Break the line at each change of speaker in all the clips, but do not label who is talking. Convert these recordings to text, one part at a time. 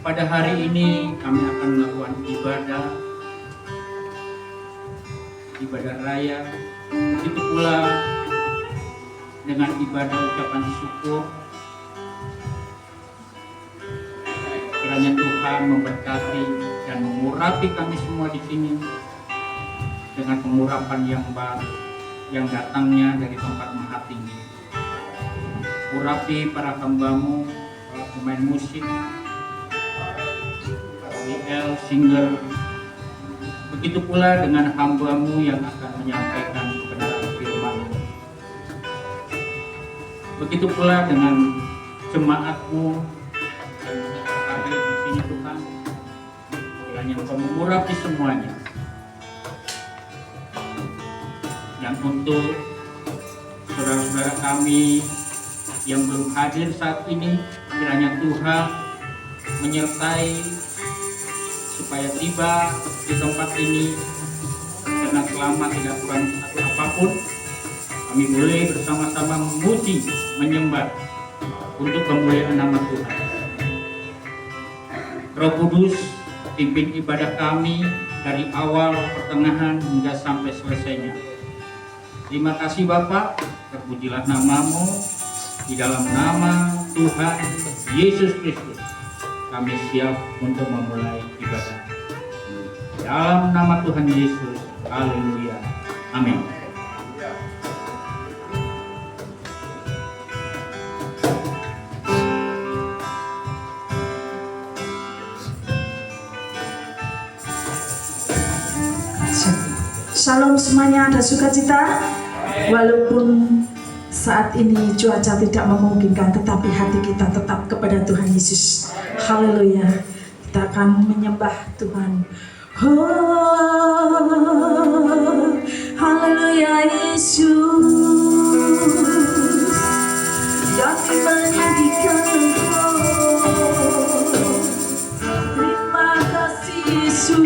Pada hari ini kami akan melakukan ibadah raya, begitu pula dengan ibadah ucapan syukur. Kiranya Tuhan memberkati dan mengurapi kami semua di sini dengan pengurapan yang baru yang datangnya dari tempat Maha Tinggi. Urapi para hamba-Mu, para pemain musik, para WL, singer, begitu pula dengan hamba-Mu yang akan menyampaikan kebenaran firman-Mu. Begitu pula dengan jemaat-Mu yang hadir di sini Tuhan. Kiranya Engkau mengurapi semuanya. Yang untuk saudara-saudara kami yang belum hadir saat ini, kiranya Tuhan menyertai supaya tiba di tempat ini dengan selamat, tidak kurang satu apapun. Kami boleh bersama-sama memuji, menyembah untuk kemuliaan nama Tuhan. Roh Kudus, pimpin ibadah kami dari awal, pertengahan hingga sampai selesainya. Terima kasih Bapa, terpujilah nama-Mu. Di dalam nama Tuhan Yesus Kristus kami siap untuk memulai ibadah. Dalam nama Tuhan Yesus, haleluya, amin.
Shalom semuanya, ada sukacita walaupun saat ini cuaca tidak memungkinkan, tetapi hati kita tetap kepada Tuhan Yesus. Haleluya. Kita akan menyembah Tuhan. Oh, haleluya Yesus. Kami menyanyikan Engkau. Terima kasih Yesus.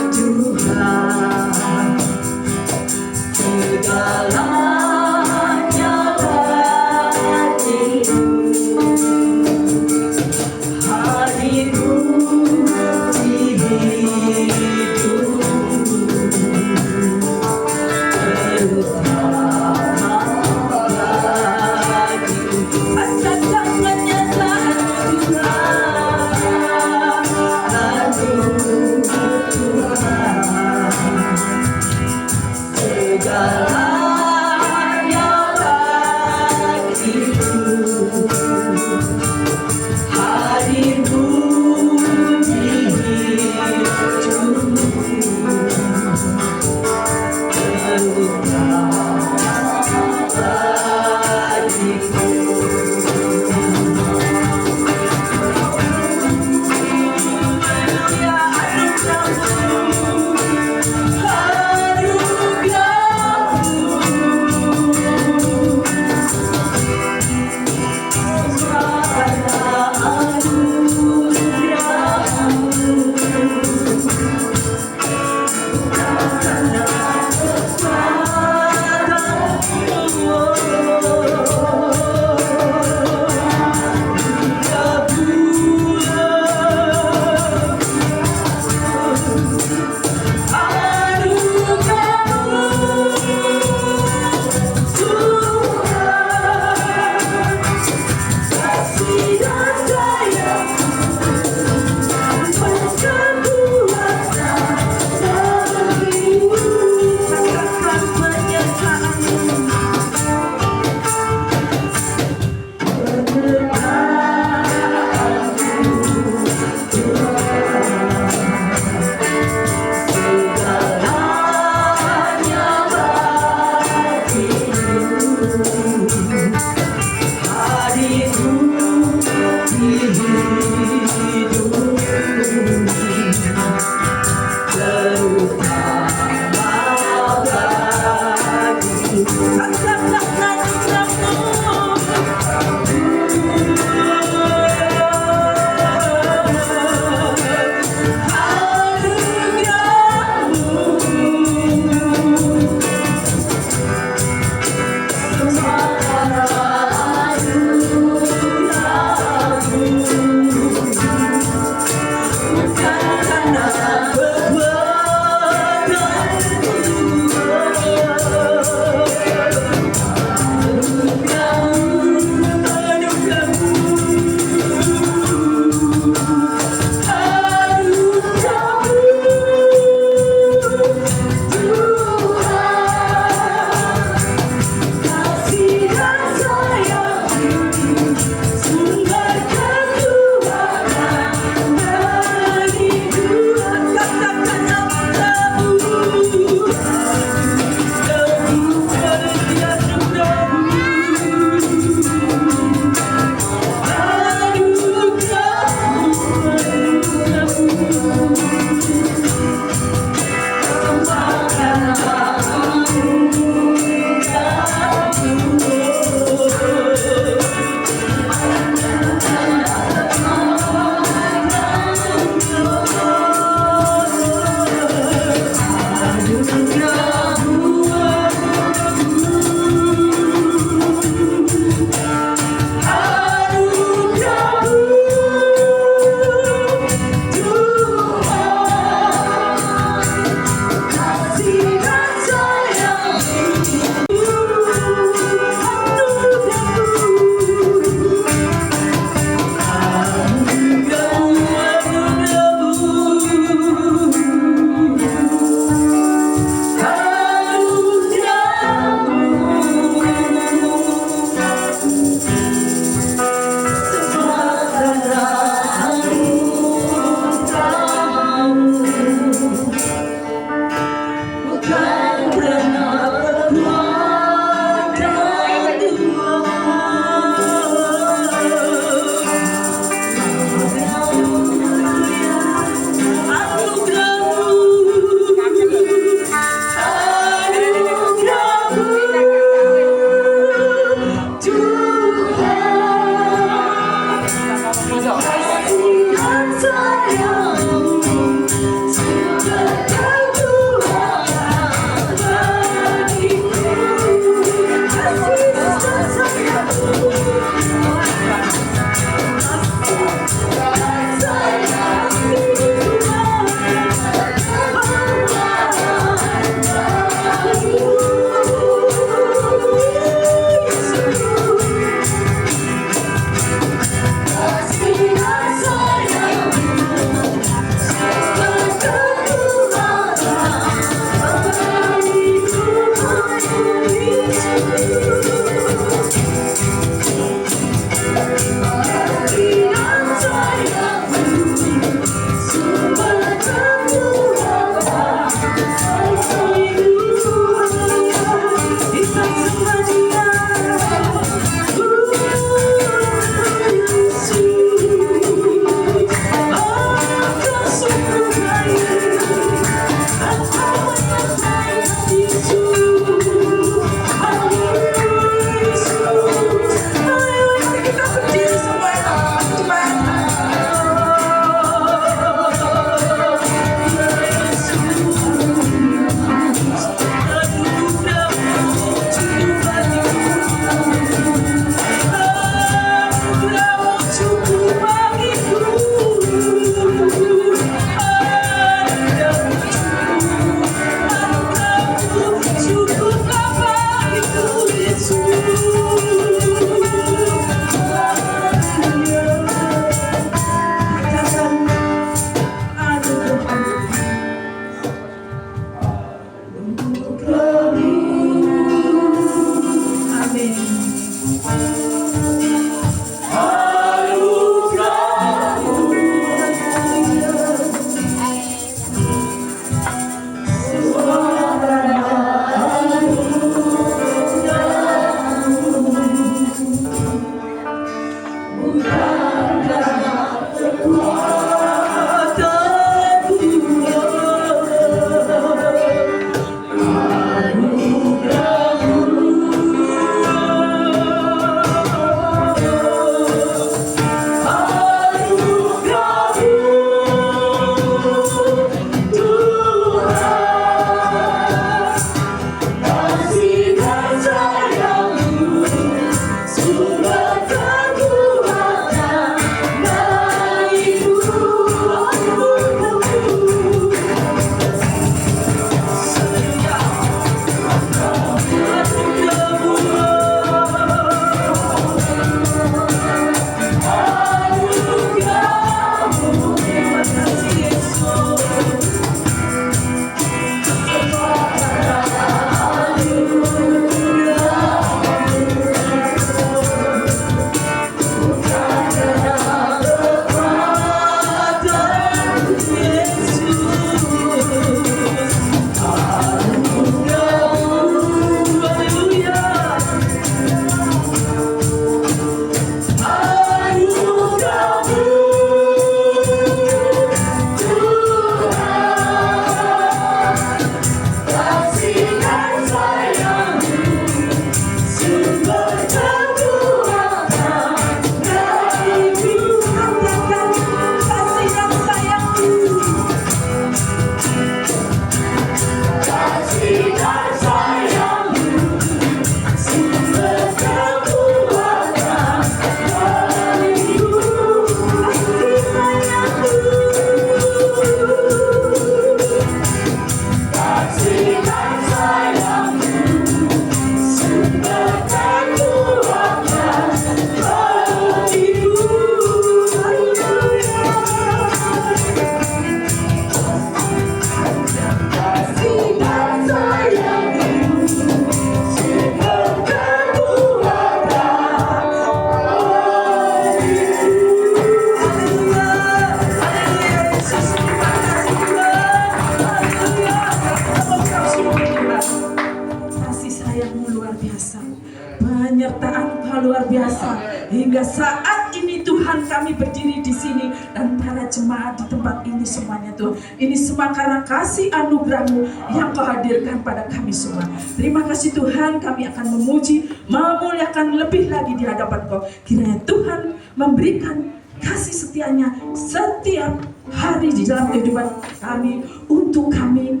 penyertaan Engkau luar biasa. Hingga saat ini Tuhan kami berdiri di sini dan para jemaat di tempat ini semuanya Tuhan. Ini semua karena kasih anugerah-Mu yang Kau hadirkan pada kami semua. Terima kasih Tuhan, kami akan memuji, memuliakan lebih lagi di hadapan Kau. Kiranya Tuhan memberikan kasih setianya setiap hari di dalam kehidupan kami untuk kami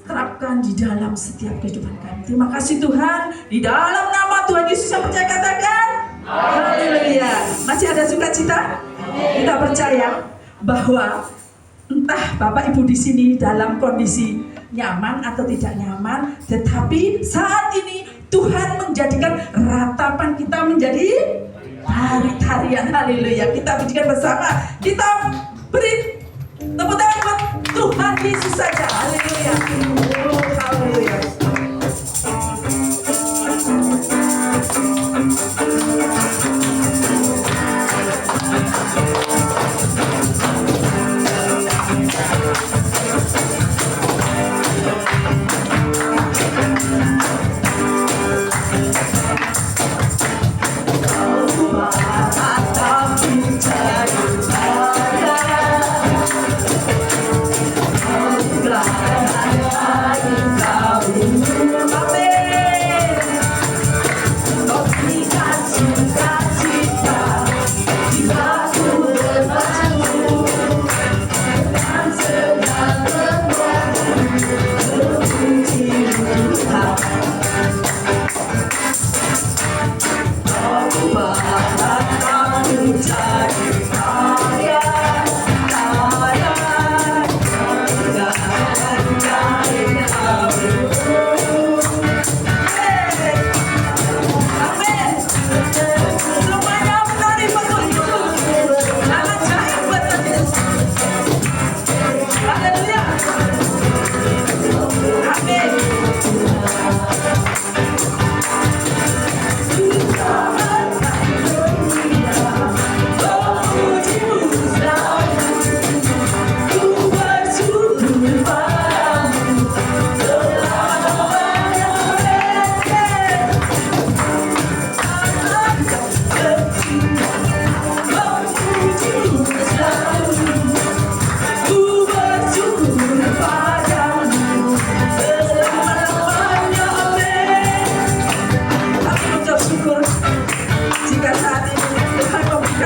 terapkan di dalam setiap kehidupan kami. Terima kasih Tuhan, di dalam nama Tuhan Yesus yang percaya katakan haleluya. Masih ada sukacita? Kita percaya bahwa entah Bapak Ibu di sini dalam kondisi nyaman atau tidak nyaman, tetapi saat ini Tuhan menjadikan ratapan kita menjadi tari-tarian. Haleluya. Kita pujikan bersama. Kita beri tepuk tangan buat Tuhan Yesus saja. Haleluya. Oh, haleluya.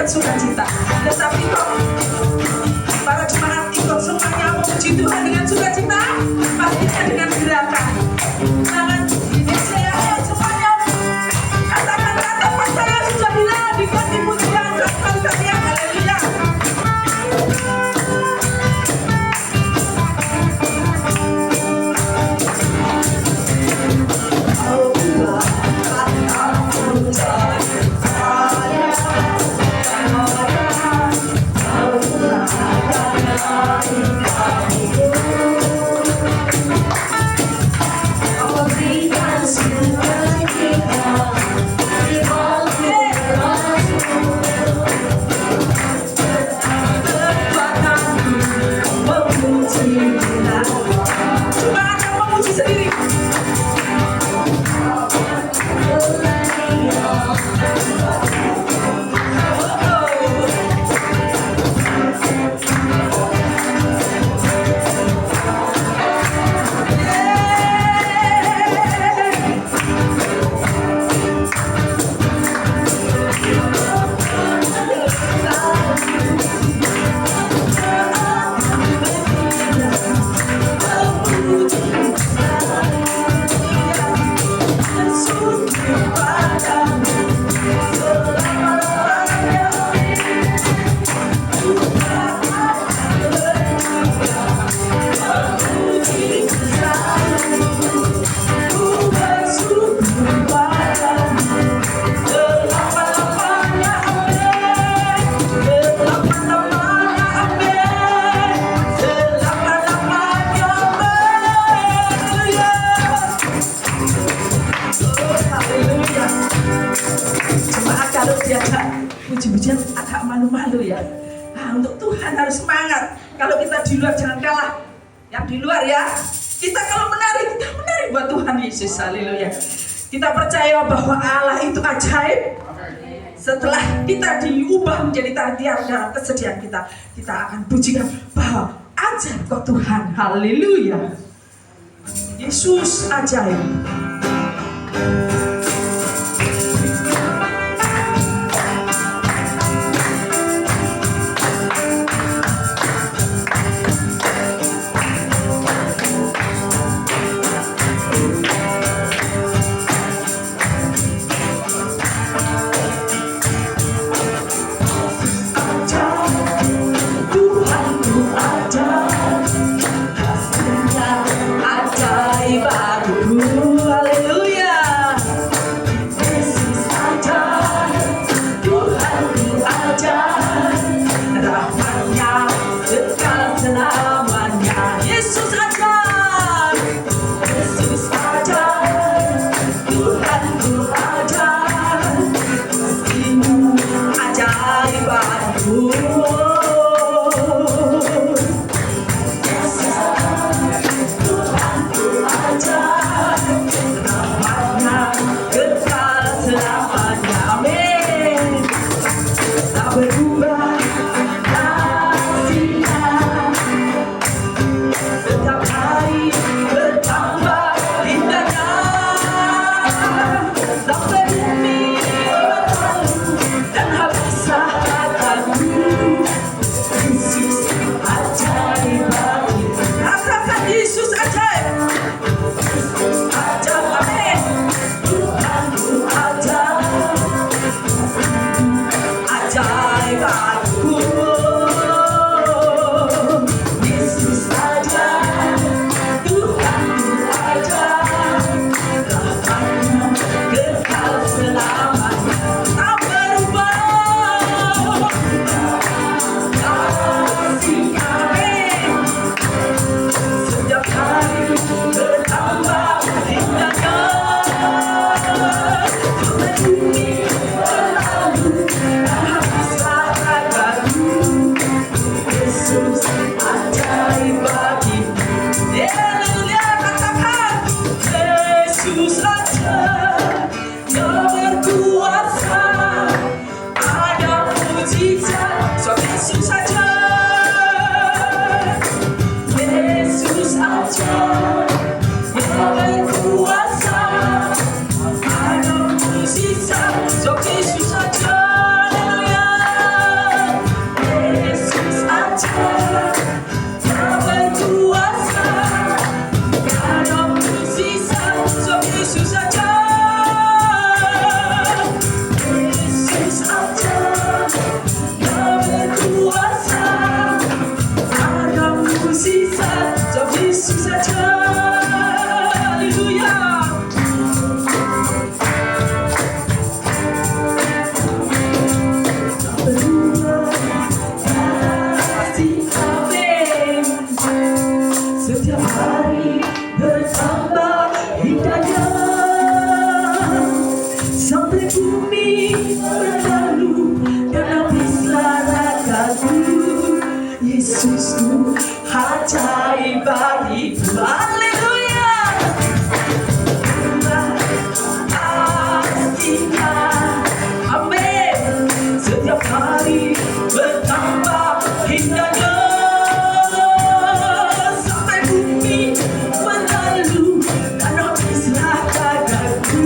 Sukacita, tetapi kok para jemaat ikut semuanya memuji Tuhan dengan sukacita, pastinya dengan gerakan tangan ini saya semuanya katakan kata saya sudah bilang di pujian katakan kalian haleluya. Puji-pujian agak malu-malu ya. Nah, untuk Tuhan harus semangat. Kalau kita di luar jangan kalah. Yang di luar ya. Kita kalau menari, kita menari buat Tuhan Yesus. Haleluya. Kita percaya bahwa Allah itu ajaib. Setelah kita diubah menjadi tiang dalam kesedihan kita, kita akan pujikan bahwa ajaib kok Tuhan. Haleluya. Yesus ajaib. Yesusku ajaib bagiku. Haleluya. Pastinya, amin. Setiap hari bertambah indahnya sampai bumi berlalu dan habislah kagakku.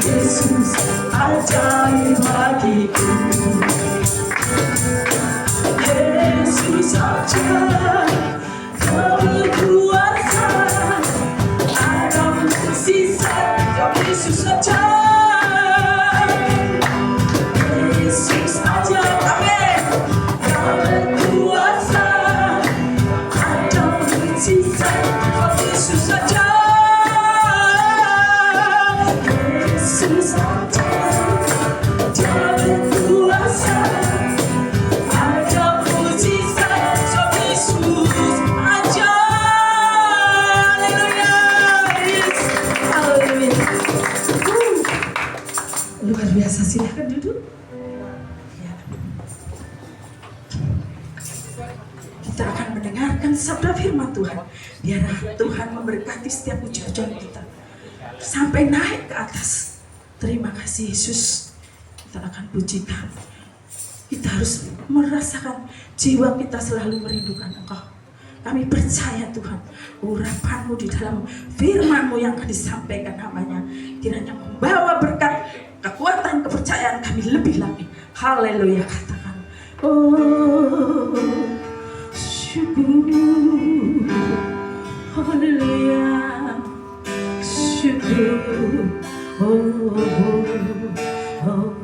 Yesus ajaib bagiku. Yesus aja Kau berkuasa, ada mukjizat Kau Yesus aja, Yesus aja, amin. Kau berkuasa, ada mukjizat Kau Yesus aja, Yesus aja, Dia berkuasa. Luar biasa, silahkan duduk. Ya. Kita akan mendengarkan sabda firman Tuhan. Biarlah Tuhan memberkati setiap ucapan kita. sampai naik ke atas. Terima kasih Yesus. Kita akan pujikan. Kita harus merasakan jiwa kita selalu merindukan Engkau. Kami percaya Tuhan, urapan-Mu di dalam firman-Mu yang akan disampaikan hamba-Nya kiranya membawa berkat, kekuatan, kepercayaan kami lebih lagi. Haleluya, katakan. Oh, syukur. Haleluya, syukur. Oh, oh, oh.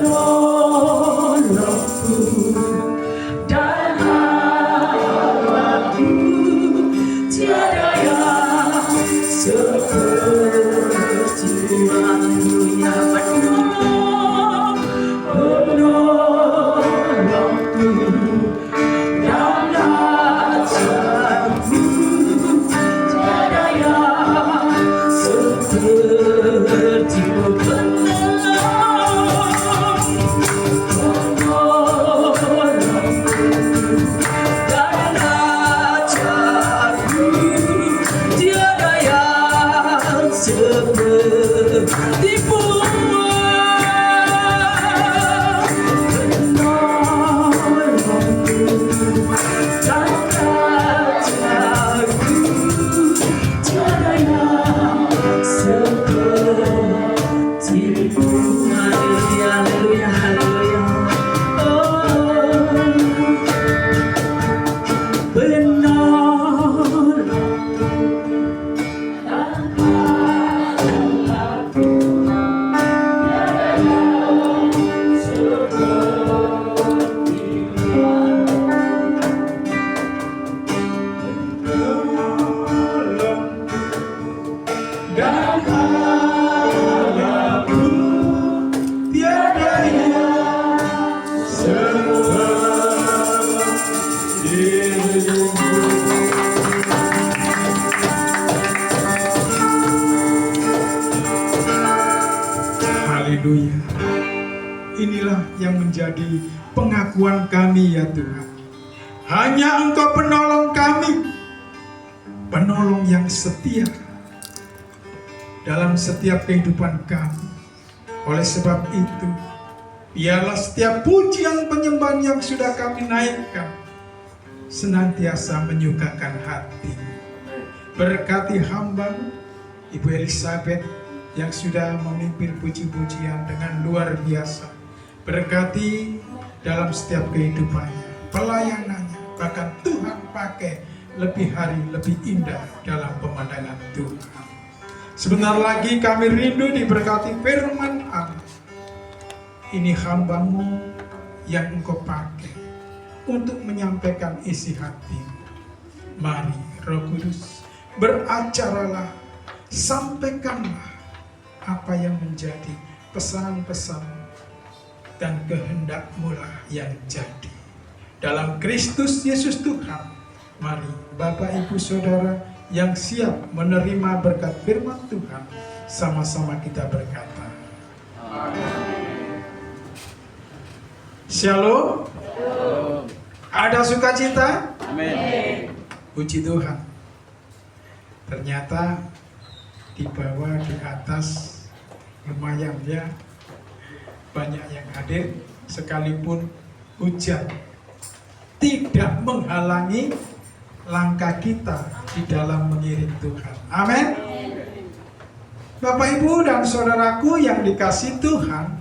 penolongku dan harapanku, tiada yang seperti Haleluya. Penolongku dan rajaku, tiada yang seperti Haleluya, haleluya.
Haleluya. Inilah yang menjadi pengakuan kami ya Tuhan. Hanya Engkau penolong kami, penolong yang setia dalam setiap kehidupan kami. Oleh sebab itu, biarlah setiap pujian penyembahan yang sudah kami naikkan senantiasa menyukakan hati. Berkati hamba-Mu Ibu Elizabeth yang sudah memimpin puji-pujian dengan luar biasa. Berkati dalam setiap kehidupannya, pelayanannya, bahkan Tuhan pakai lebih hari lebih indah dalam pemandangan Tuhan. Sebentar lagi kami rindu diberkati firman Allah. Ini hamba-Mu yang Engkau pakai untuk menyampaikan isi hati-Mu. Mari Roh Kudus, beracaralah, sampaikanlah apa yang menjadi pesan-pesan dan kehendak-Mu lah yang jadi. Dalam Kristus Yesus Tuhan, mari Bapak Ibu Saudara yang siap menerima berkat firman Tuhan, sama-sama kita berkata. Shalom. Ada sukacita?
Amin.
Puji Tuhan. Ternyata di bawah, di atas lumayan ya, banyak yang hadir, sekalipun hujan tidak menghalangi langkah kita di dalam mengiring Tuhan. Amin. Bapak Ibu dan saudaraku yang dikasihi Tuhan,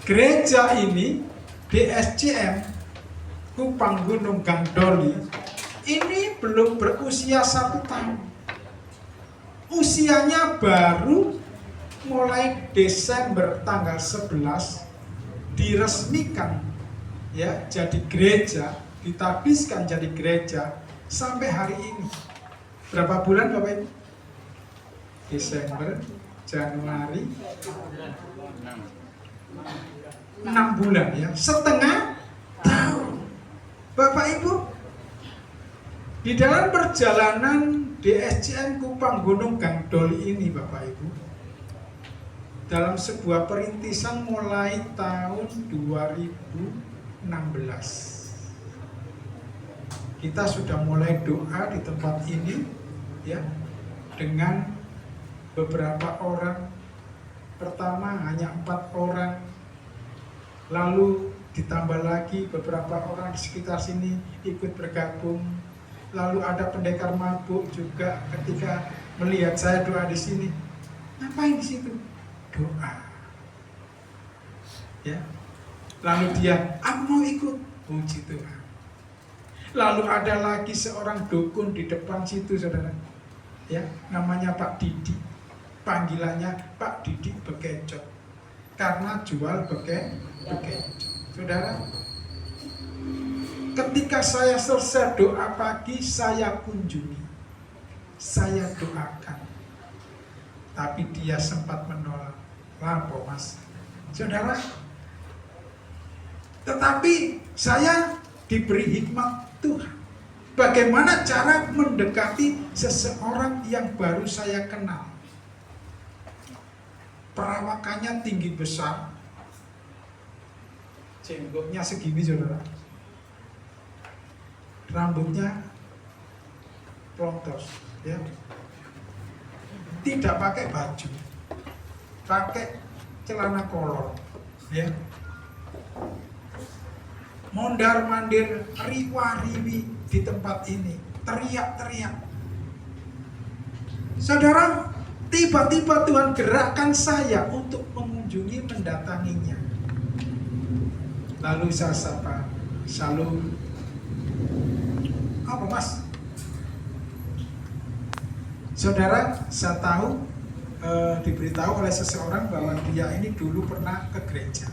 gereja ini DSCM Kupang Gunung Gangdoli ini belum berusia 1 tahun. Usianya baru mulai Desember tanggal 11 diresmikan ya jadi gereja, ditabiskan jadi gereja sampai hari ini. Berapa bulan Bapak Ibu? Desember, Januari, 6 bulan ya, setengah tahun. Bapak Ibu, di dalam perjalanan DSCM Kupang Gunung Gangdoli ini Bapak Ibu, dalam sebuah perintisan mulai tahun 2016, kita sudah mulai doa di tempat ini ya, dengan beberapa orang. Pertama hanya 4 orang, lalu ditambah lagi beberapa orang di sekitar sini ikut bergabung. Lalu ada pendekar mabuk juga ketika melihat saya doa di sini. Ngapain di situ? Doa. Ya. Lalu dia, aku mau ikut. Puji Tuhan. Lalu ada lagi seorang dukun di depan situ, saudara. Ya, namanya Pak Didi. Panggilannya Pak Didi Bekecot. karena jual bekejo. Saudara, ketika saya selesai doa pagi, saya kunjungi, saya doakan, tapi dia sempat menolak. Lapo mas, saudara, tetapi saya diberi hikmat Tuhan. Bagaimana cara mendekati seseorang yang baru saya kenal? Perawakannya tinggi besar, jenggotnya segini saudara, rambutnya plontos, ya, tidak pakai baju, pakai celana kolor, ya, mondar mandir, riwa-riwi di tempat ini, teriak-teriak. Saudara, tiba-tiba Tuhan gerakkan saya untuk mengunjungi, mendatanginya. Lalu saya sapa, "Shalom." Apa mas? Saudara, saya tahu diberitahu oleh seseorang bahwa dia ini dulu pernah ke gereja.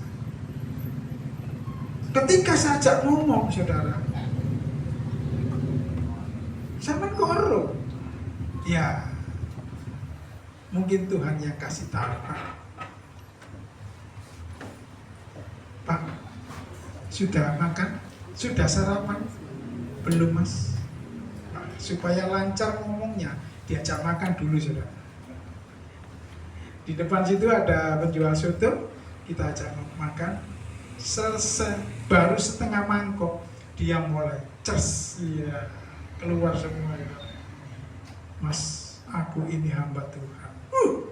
Ketika saya ajak ngomong, saudara, sampean koro, ya mungkin Tuhan yang kasih tahu, Pak, sudah makan? Sudah sarapan? Belum mas? Supaya lancar ngomongnya, diajak makan dulu saudara. Di depan situ ada penjual soto, kita ajak makan. Selesai, baru setengah mangkok, dia mulai cers, ya, keluar semua ya. Mas, aku ini hamba Tuhan.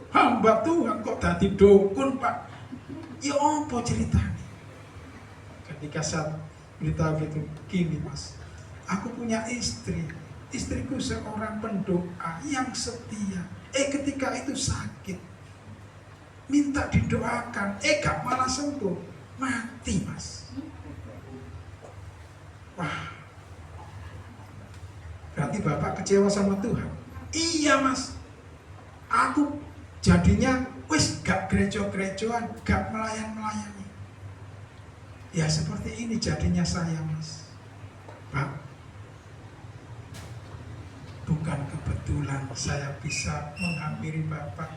Hamba Tuhan kok tadi dukun pak? Ya apa ceritanya? Ketika saya beritahu gitu, gini mas, aku punya istri, istriku seorang pendoa yang setia. Ketika itu sakit, minta didoakan, gak malah sembuh, mati mas. Wah, berarti bapak kecewa sama Tuhan? Iya mas, aku jadinya wis gak gerejo-gerejoan, gak melayan-melayani. Ya seperti ini jadinya saya mas. Pak, bukan kebetulan saya bisa menghampiri bapak.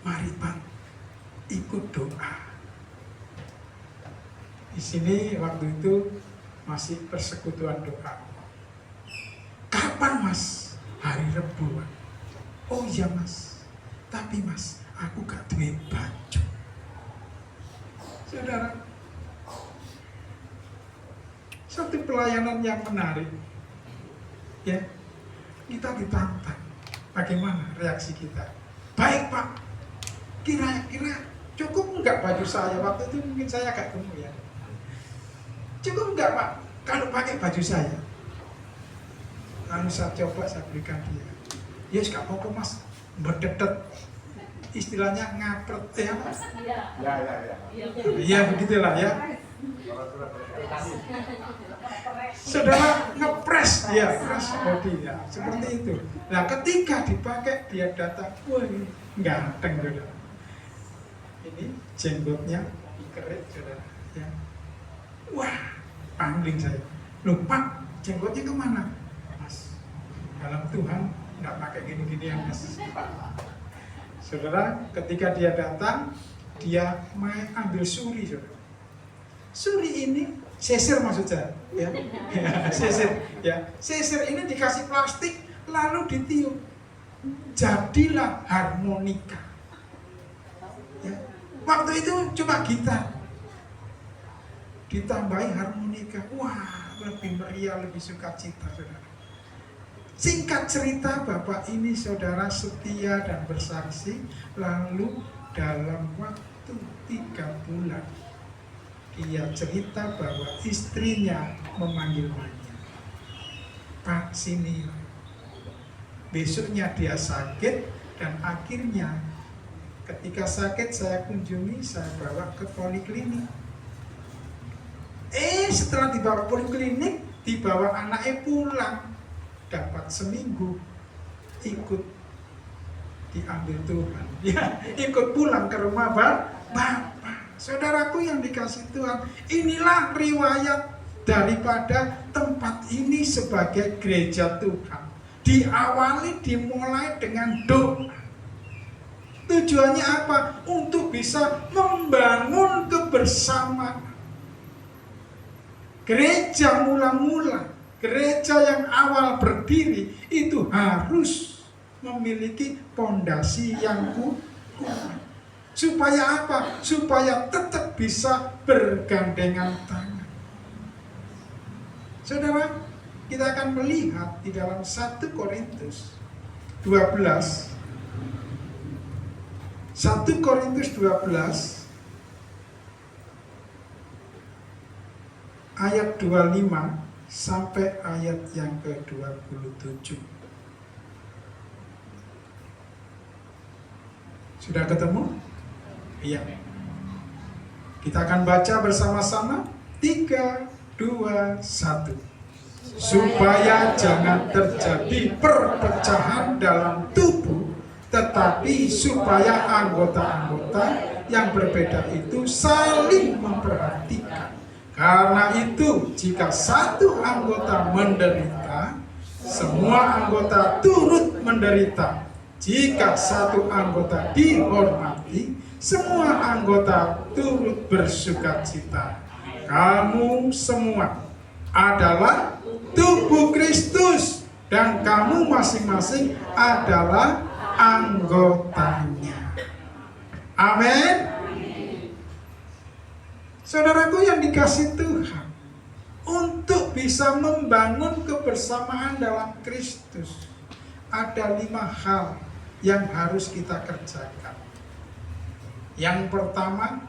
Mari pak, ikut doa. Di sini waktu itu masih persekutuan doa. Kapan mas? Hari Rebu. Oh iya mas, tapi mas, aku gak duwe baju. Saudara, satu pelayanan yang menarik, ya, kita ditantang. Bagaimana reaksi kita? Baik pak, kira-kira cukup enggak baju saya? Waktu itu mungkin saya agak gemuk ya. Cukup enggak pak kalau pakai baju saya? Lalu saya coba, saya berikan dia. Yes, gak apa-apa mas, berdedet, istilahnya ngapret, ya mas? Ya begitulah ya. Saudara ngepres, ya press body ya, seperti itu. Nah ketika dipakai dia datang, wah ganteng saudara. Ini jenggotnya dikerik saudara, ya. Wah, pangling saya. Loh pak, jenggotnya kemana? Mas, dalam Tuhan nggak pakai gini-gini ya mas. Saudara, ketika dia datang, dia main ambil suri saudara. Suri ini sisir maksud saya, ya, sisir, ya, sisir ini dikasih plastik lalu ditiup, jadilah harmonika. Ya. Waktu itu cuma gitar, ditambahi harmonika, wah lebih meriah, lebih sukacita saudara. Singkat cerita, bapak ini saudara setia dan bersaksi, lalu dalam waktu 3 bulan dia cerita bahwa istrinya memanggilnya, Pak sini. Besoknya dia sakit dan akhirnya ketika sakit saya kunjungi, saya bawa ke poliklinik. Setelah dibawa poliklinik, dibawa anaknya pulang. Dapat seminggu ikut diambil Tuhan. Ya, ikut pulang ke rumah Bapak. Saudaraku yang dikasih Tuhan, inilah riwayat daripada tempat ini sebagai gereja Tuhan. Dimulai dengan doa. Tujuannya apa? Untuk bisa membangun kebersamaan. Gereja mula-mula, gereja yang awal berdiri itu harus memiliki pondasi yang kuat. Supaya apa? Supaya tetap bisa bergandengan tangan. Saudara, kita akan melihat di dalam 1 Korintus 12. 1 Korintus 12 ayat 25 sampai ayat yang ke-27. Sudah ketemu? Iya. Kita akan baca bersama-sama. 3, 2, 1. Supaya jangan terjadi perpecahan dalam tubuh, tetapi supaya anggota-anggota yang berbeda itu saling memperhatikan. Karena itu, jika satu anggota menderita, semua anggota turut menderita. Jika satu anggota dihormati, semua anggota turut bersukacita. Kamu semua adalah tubuh Kristus dan kamu masing-masing adalah anggotanya. Amin. Saudaraku yang dikasih Tuhan, untuk bisa membangun kebersamaan dalam Kristus, ada 5 hal yang harus kita kerjakan. Yang pertama,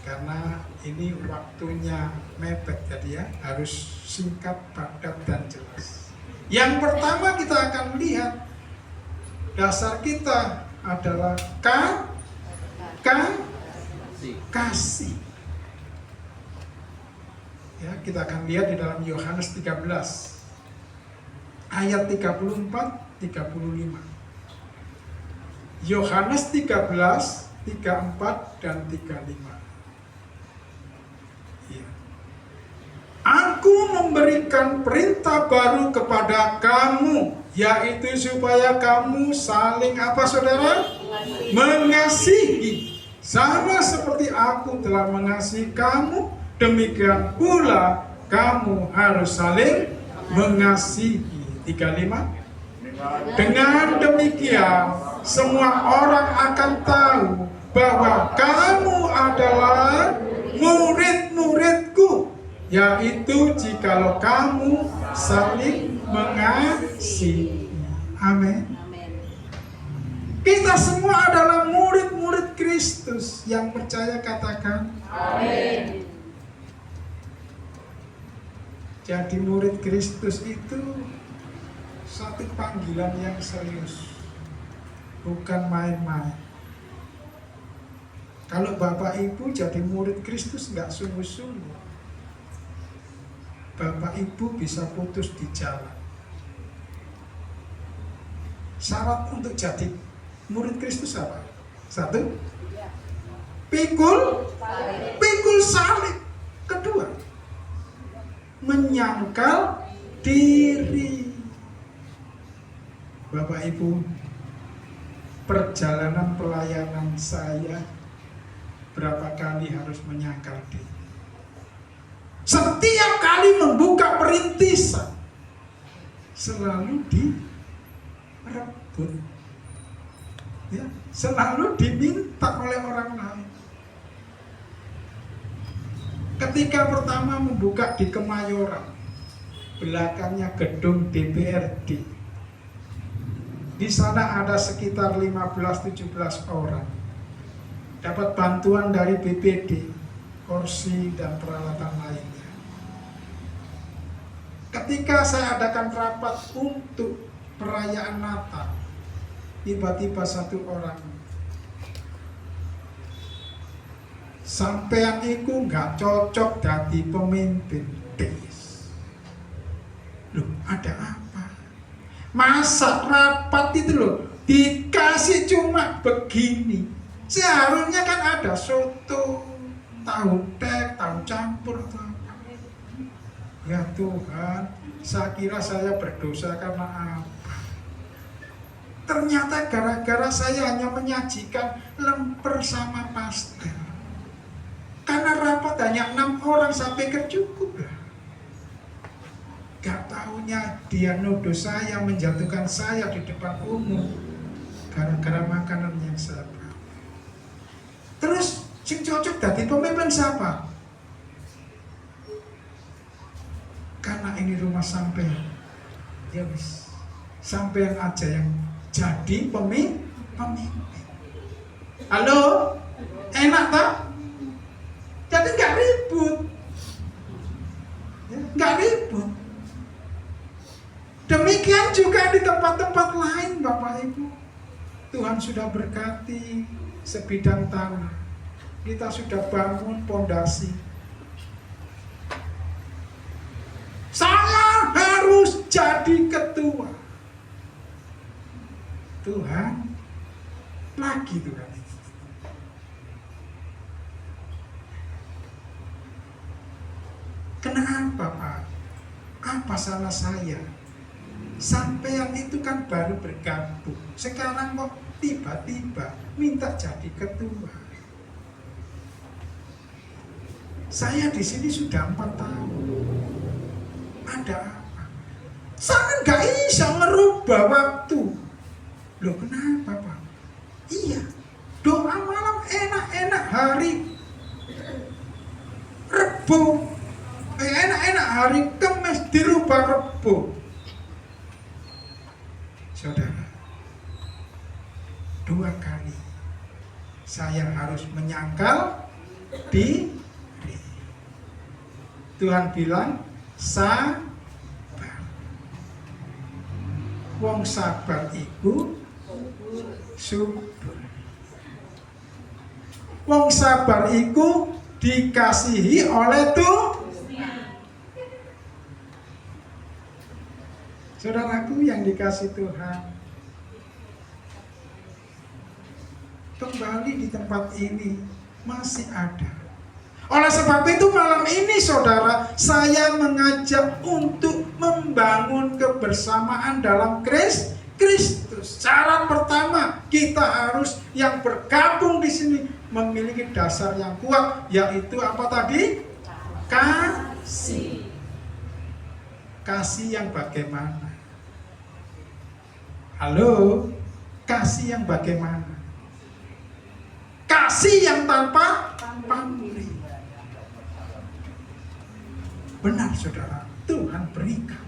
karena ini waktunya mepet jadi ya, harus singkat, padat, dan jelas. Yang pertama kita akan melihat dasar kita adalah kasih. Ya, kita akan lihat di dalam Yohanes 13 ayat 34, 35. Yohanes 13, 34 dan 35. Ya. Aku memberikan perintah baru kepada kamu, yaitu supaya kamu saling apa saudara? Mengasihi. Sama seperti aku telah mengasihi kamu, demikian pula kamu harus saling mengasihi. 35. Dengan demikian semua orang akan tahu bahwa kamu adalah murid-muridku, yaitu jikalau kamu saling mengasihi. Amin. Kita semua adalah murid-murid Kristus. Yang percaya katakan amin. Jadi murid Kristus itu satu panggilan yang serius, bukan main-main. Kalau Bapak Ibu jadi murid Kristus nggak sungguh-sungguh, Bapak Ibu bisa putus di jalan. Syarat untuk jadi murid Kristus apa? 1, pikul salib. 2, menyangkal diri. Bapak Ibu, perjalanan pelayanan saya berapa kali harus menyangkal diri. Setiap kali membuka perintisan selalu direbut, ya, selalu diminta oleh orang lain. Ketika pertama membuka di Kemayoran, belakangnya gedung DPRD. Di sana ada sekitar 15-17 orang. Dapat bantuan dari BPD, kursi dan peralatan lainnya. Ketika saya adakan rapat untuk perayaan Natal, tiba-tiba satu orang, sampean iku nggak cocok jadi pemimpin des. Loh, ada apa? Masa rapat itu loh dikasih cuma begini. Seharusnya kan ada soto, tahu tek, tahu campur atau apa. Ya Tuhan, saya kira saya berdosa karena apa? Ternyata gara-gara saya hanya menyajikan lemper sama pastel. Karena rapat hanya 6 orang, saya pikir cukup lah. Gak taunya dia nuduh saya, menjatuhkan saya di depan umum gara-gara makanan yang saya bawa. Terus sing cocok dadi pemimpin siapa? Karena ini rumah sampean, ya wis, sampean aja yang jadi pemimpin. Halo, enak tak? Jadi nggak ribut, ya, nggak ribut. Demikian juga di tempat-tempat lain, Bapak Ibu. Tuhan sudah berkati sebidang tanah. Kita sudah bangun pondasi. Saya harus jadi ketua. Tuhan, lagi Tuhan. Kenapa Pak? Apa salah saya? Sampean itu kan baru bergabung. Sekarang kok tiba-tiba minta jadi ketua. Saya di sini sudah 4 tahun. Ada apa? Saya nggak bisa merubah waktu. Loh kenapa Pak? Iya, doa malam enak-enak hari Rebo. Enak-enak hari Kamis dirubah Rebo. Saudara, 2 kali saya harus menyangkal diri. Tuhan bilang sabar. Wong sabar iku subur. Wong sabar iku dikasihi oleh Tuhan. Saudaraku yang dikasih Tuhan, kembali di tempat ini masih ada. Oleh sebab itu malam ini saudara, saya mengajak untuk membangun kebersamaan dalam Kristus. Syarat pertama, kita harus yang bergabung di sini memiliki dasar yang kuat, yaitu apa tadi? Kasih. Kasih yang bagaimana? Halo, kasih yang bagaimana? Kasih yang tanpa pamrih. Benar saudara, Tuhan berikan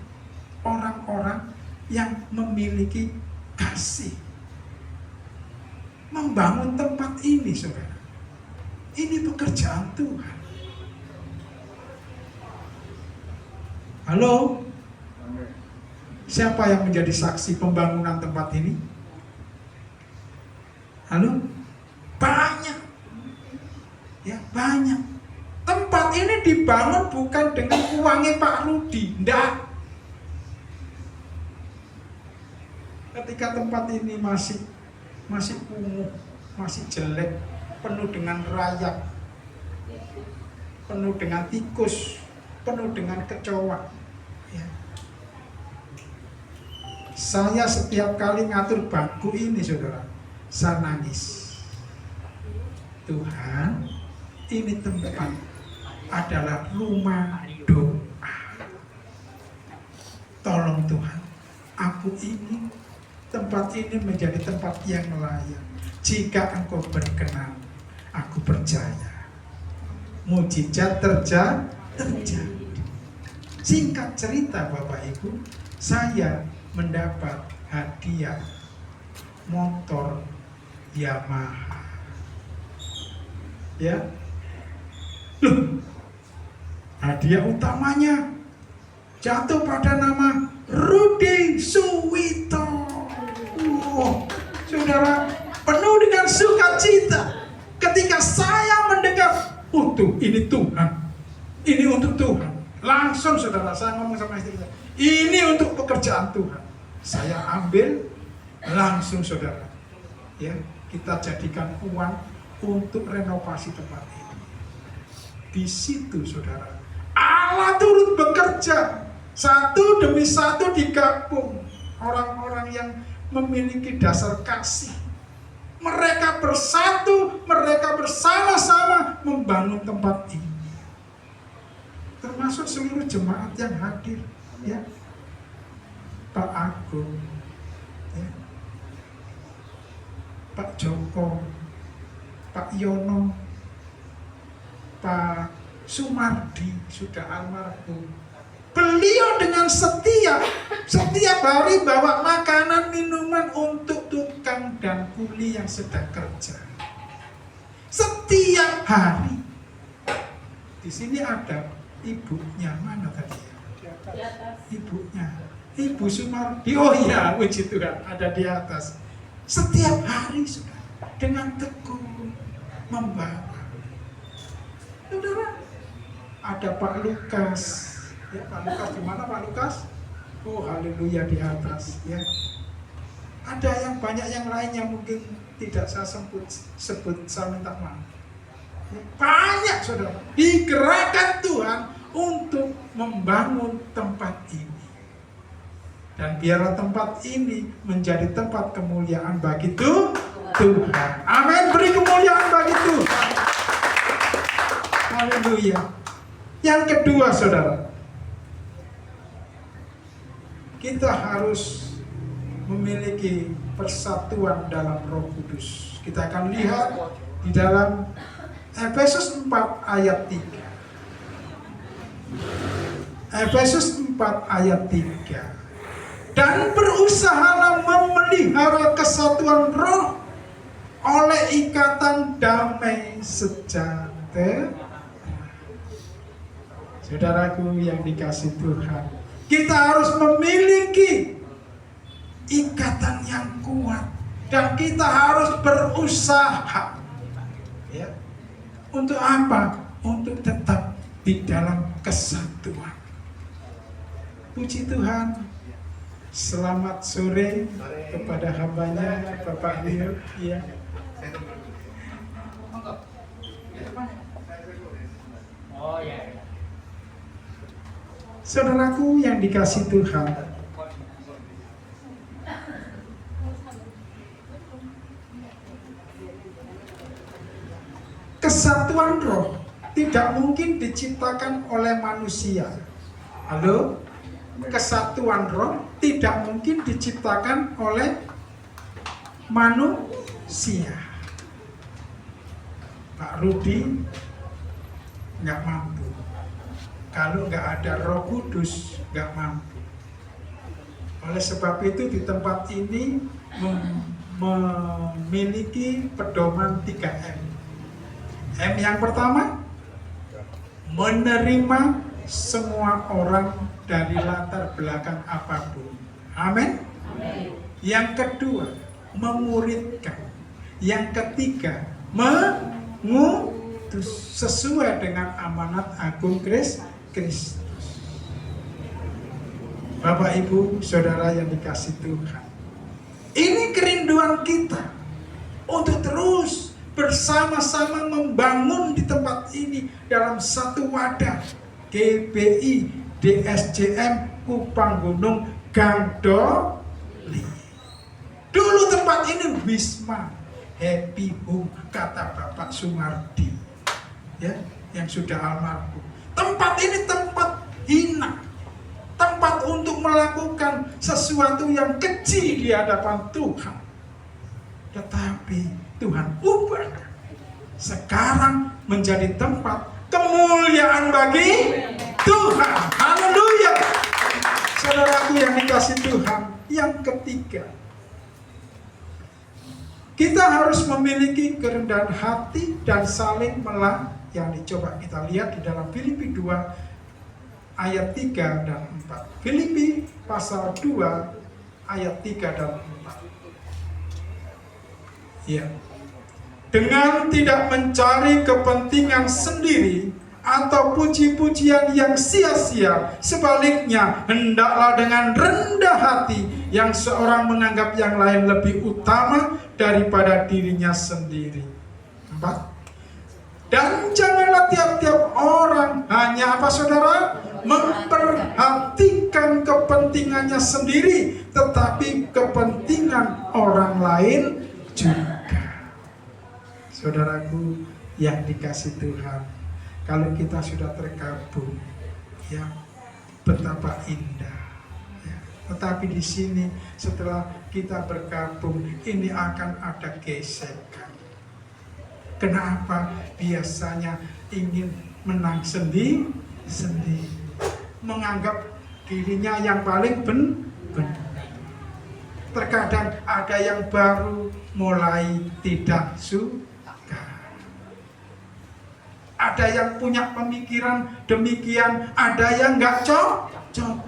orang-orang yang memiliki kasih. Membangun tempat ini saudara, ini pekerjaan Tuhan. Halo, siapa yang menjadi saksi pembangunan tempat ini? Halo, banyak, ya banyak. Tempat ini dibangun bukan dengan uangnya Pak Rudi, enggak. Ketika tempat ini masih kumuh, masih jelek, penuh dengan rayap, penuh dengan tikus, penuh dengan kecoa. Ya. Saya setiap kali ngatur bangku ini, saudara, saya nangis. Tuhan, ini tempat adalah rumah doa. Tolong Tuhan, aku ingin tempat ini menjadi tempat yang layak. Jika Engkau berkenan, aku percaya mujizat terjadi. Singkat cerita Bapak Ibu, saya mendapat hadiah motor Yamaha. Ya, loh, hadiah utamanya jatuh pada nama Rudi Suwito. Saudara, penuh dengan sukacita ketika saya mendengar, ini Tuhan, ini untuk Tuhan. Langsung saudara, saya ngomong sama istri saya, ini untuk pekerjaan Tuhan. Saya ambil, langsung saudara, ya, kita jadikan uang untuk renovasi tempat ini. Di situ saudara, Allah turut bekerja, satu demi satu digabung orang-orang yang memiliki dasar kasih. Mereka bersatu, mereka bersama-sama membangun tempat ini. Termasuk seluruh jemaat yang hadir, ya. Pak Agung, ya. Pak Joko, Pak Yono, Pak Sumardi sudah almarhum. Beliau dengan setiap hari bawa makanan minuman untuk tukang dan kuli yang sedang kerja. Setiap hari. Di sini ada ibunya, mana tadi? Di atas. Ibunya, Ibu Sumardi. Oh iya, puji Tuhan, ada di atas. Setiap hari sudah dengan tekun membawa. Saudara, ada Pak Lukas. Ya, Pak Lukas di mana Pak Lukas? Oh, haleluya, di atas, ya. Ada yang banyak yang lain yang mungkin tidak saya sebut, saya minta maaf. Ya, banyak saudara digerakkan Tuhan untuk membangun tempat ini. Dan biarlah tempat ini menjadi tempat kemuliaan bagi Tuhan. Amin, beri kemuliaan bagi Tuhan. Haleluya. Yang kedua saudara, kita harus memiliki persatuan dalam Roh Kudus. Kita akan lihat di dalam Efesus 4 ayat 3. Efesus 4 ayat 3. Dan berusahalah memelihara kesatuan roh oleh ikatan damai sejahtera. Saudaraku yang dikasih Tuhan, kita harus memiliki ikatan yang kuat dan kita harus berusaha, ya. Untuk apa? Untuk tetap di dalam kesatuan. Puji Tuhan. Selamat sore kepada hambanya Bapak Leo, ya. Saudaraku yang dikasih Tuhan, kesatuan roh tidak mungkin diciptakan oleh manusia. Halo? Kesatuan roh tidak mungkin diciptakan oleh manusia. Pak Rudi nggak mampu. Kalau nggak ada Roh Kudus nggak mampu. Oleh sebab itu di tempat ini memiliki pedoman 3M. M yang pertama, menerima semua orang dari latar belakang apapun. Amin. Yang kedua, memuridkan. Yang ketiga, mengutus sesuai dengan amanat agung Kristus. Bapak, Ibu, Saudara yang dikasih Tuhan, ini kerinduan kita untuk terus bersama-sama membangun di tempat ini dalam satu wadah GBI DSJM Kupang Gunung Gandoli. Dulu tempat ini Wisma Happy Home, kata Bapak Sumardi, ya, yang sudah almarhum. Tempat ini tempat hina, tempat untuk melakukan sesuatu yang keji di hadapan Tuhan. Tetapi Tuhan ubah sekarang menjadi tempat kemuliaan bagi Tuhan. Haleluya. Saudaraku yang dikasih Tuhan, yang ketiga, kita harus memiliki kerendahan hati dan saling melayani. Yang dicoba kita lihat di dalam Filipi 2 ayat 3 dan 4. Filipi pasal 2 ayat 3 dan 4. Ya. Dengan tidak mencari kepentingan sendiri atau puji-pujian yang sia-sia, sebaliknya hendaklah dengan rendah hati yang seorang menganggap yang lain lebih utama daripada dirinya sendiri. 4. Dan janganlah tiap-tiap orang hanya apa saudara? Memperhatikan kepentingannya sendiri, tetapi kepentingan orang lain juga. Saudaraku yang dikasih Tuhan, kalau kita sudah tergabung, ya betapa indah. Ya. Tetapi di sini setelah kita bergabung, ini akan ada gesekan. Kenapa? Biasanya ingin menang sendiri, menganggap dirinya yang paling benar. Terkadang ada yang baru mulai tidak suka. Ada yang punya pemikiran demikian, ada yang nggak cocok.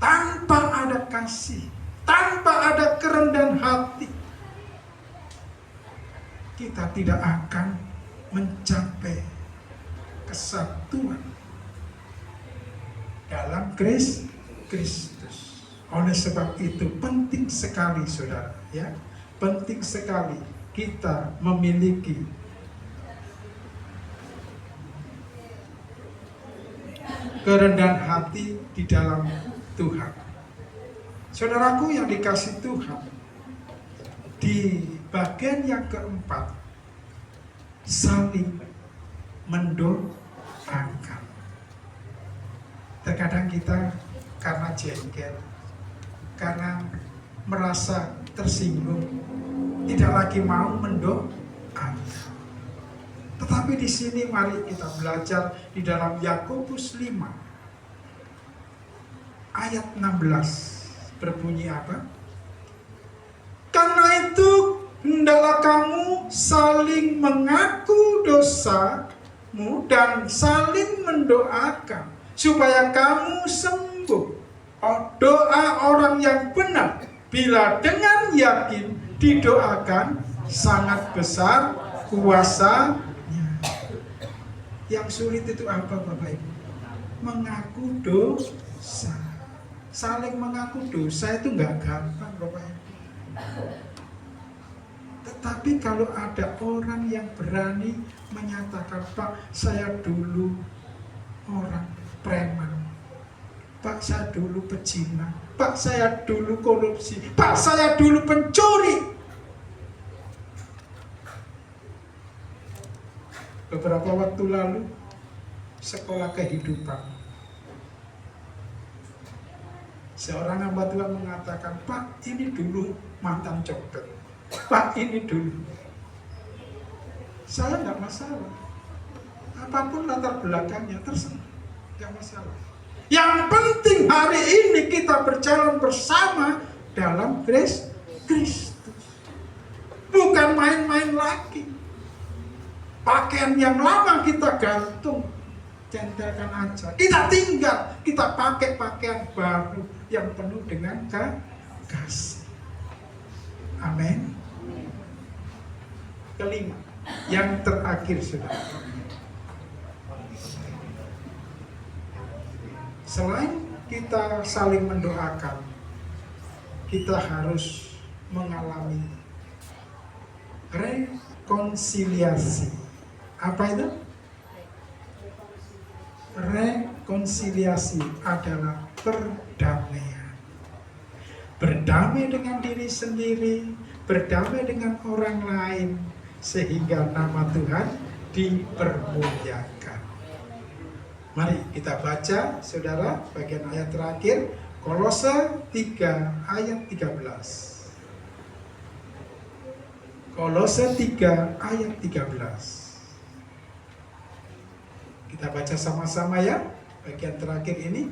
Tanpa ada kasih, tanpa ada kerendahan hati, kita tidak akan mencapai kesatuan dalam Kristus. Oleh sebab itu penting sekali saudara, ya, penting sekali kita memiliki kerendahan hati di dalam Tuhan. Saudaraku yang dikasih Tuhan, di bagian yang keempat, saling mendoakan. Terkadang kita karena jengkel, karena merasa tersinggung, tidak lagi mau mendoakan. Tetapi di sini mari kita belajar di dalam Yakobus 5 ayat 16 berbunyi apa? Karena itu hendaklah kamu saling mengaku dosamu dan saling mendoakan supaya kamu sembuh. Doa orang yang benar bila dengan yakin didoakan sangat besar kuasanya. Yang sulit itu apa Bapak Ibu? Mengaku dosa. Saling mengaku dosa itu nggak gampang Bapak Ibu. Tetapi kalau ada orang yang berani menyatakan, Pak, saya dulu orang preman, Pak, saya dulu pezina, Pak, saya dulu korupsi, Pak, saya dulu pencuri. Beberapa waktu lalu, sekolah kehidupan, seorang hamba Tuhan mengatakan, Pak, ini dulu mantan copet, Pak, ini dulu. Saya nggak masalah, apapun latar belakangnya, terserah, nggak masalah. Yang penting hari ini kita berjalan bersama dalam Kristus. Bukan main-main lagi. Pakaian yang lama kita gantung, centelkan aja. Kita tinggal, kita pakai pakaian baru yang penuh dengan kasih. Amin. Kelima, yang terakhir saudara. Selain kita saling mendoakan, kita harus mengalami rekonsiliasi. Apa itu? Rekonsiliasi adalah perdamaian. Berdamai dengan diri sendiri, berdamai dengan orang lain, sehingga nama Tuhan dipermuliakan. Mari kita baca, saudara, bagian ayat terakhir, Kolose 3 ayat 13. Kolose 3 ayat 13. Kita baca sama-sama ya, bagian terakhir ini.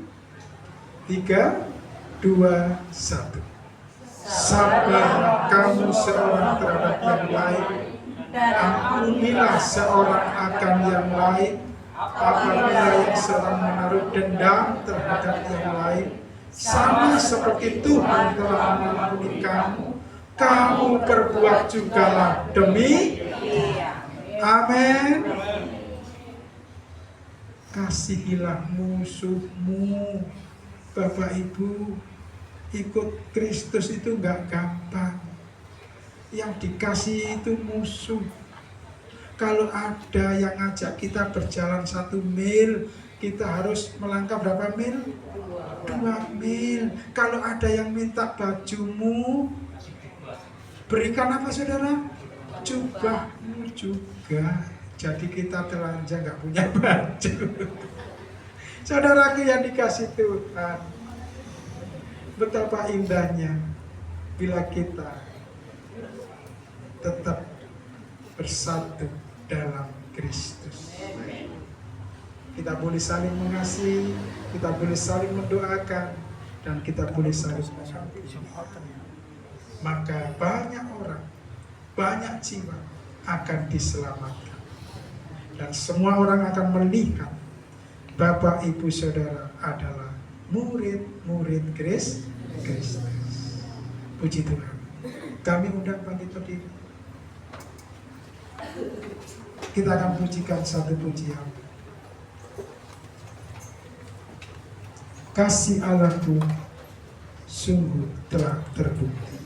3, 2, 1. Sabar kamu seorang terhadap yang lain, ampunilah seorang akan yang lain. Apabila yang sedang menaruh dendam terhadap yang lain, sama seperti Tuhan telah mengampuni kamu, kamu perbuat jugalah demi. Amin. Kasihilah musuhmu, Bapak Ibu, ikut Kristus itu nggak gampang. Yang dikasih itu musuh. Kalau ada yang ngajak kita berjalan 1 mil, kita harus melangkah berapa mil? 2 mil. Kalau ada yang minta bajumu, berikan apa saudara? Jubahmu juga. Jadi kita telanjang nggak punya baju. Saudaraku yang dikasih Tuhan, betapa indahnya bila kita tetap bersatu dalam Kristus. Kita boleh saling mengasihi, kita boleh saling mendoakan, dan kita boleh saling mengampuni. Maka banyak orang, banyak jiwa akan diselamatkan. Dan semua orang akan melihat Bapak, Ibu, Saudara adalah murid-murid Kristus. Puji Tuhan. Kami undang bangkit berdiri. Kita akan pujikan satu pujian. Kasih Allahku sungguh telah terbukti.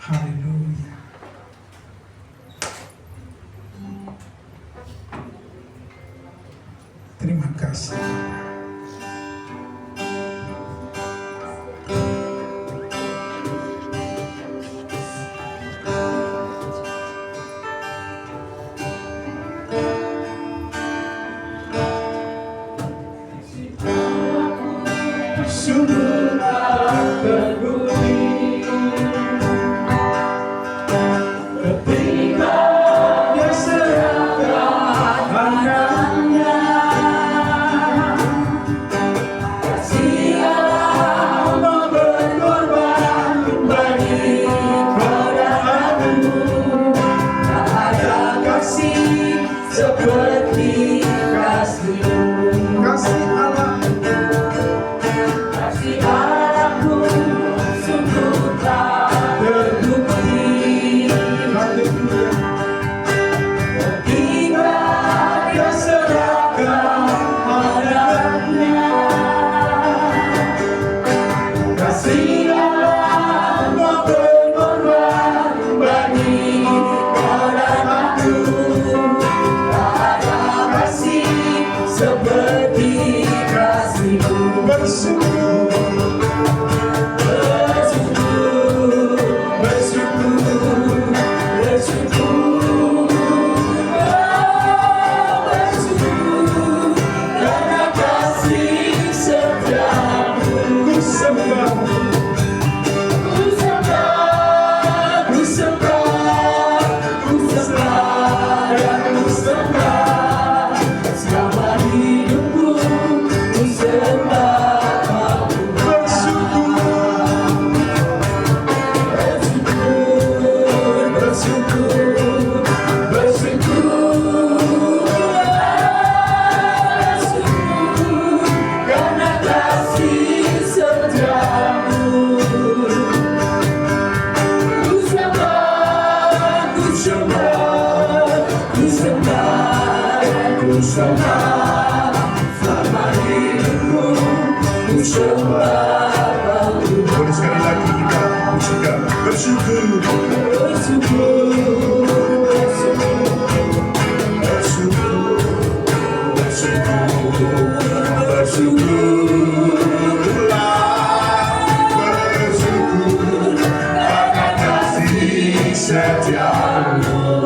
Haleluya. Terima kasih.
Boleh sekali lagi kita pujikan bersyukur, bersyukur, bersyukur, bersyukur, bersyukurlah, bersyukur karena kasih setiamu.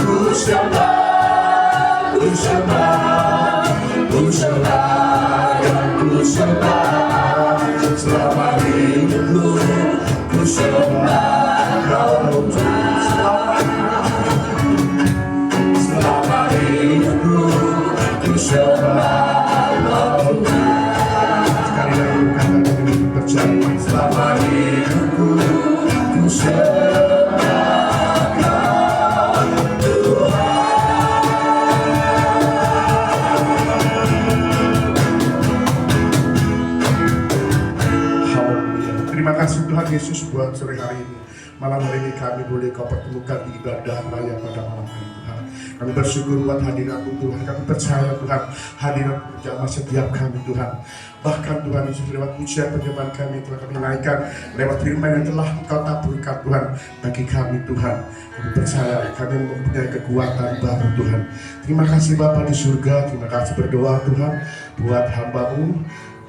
Ku sembah, ku sembah, ku sembah, ku sembah, selama hidupku ku sembah Kau Tuhan. Selama hidupku ku sembah Kau Tuhan. Sekali lagi katakan dengan berjanji, selama hidupku ku sembah Kau Tuhan. Terima kasih Tuhan Yesus buat sore hari ini. Malam hari ini kami boleh Kau pertemukan di ibadah raya pada malam hari Tuhan. Kami bersyukur buat hadirat-Mu Tuhan. Kami percaya Tuhan hadirat bersama setiap kami Tuhan. Bahkan Tuhan Yesus lewat pujian penyembahan kami telah kami naikkan, lewat firman yang telah Engkau taburkan Tuhan bagi kami Tuhan. Kami percaya kami mempunyai kekuatan baru Tuhan. Terima kasih Bapa di surga. Terima kasih berdoa Tuhan buat hamba-Mu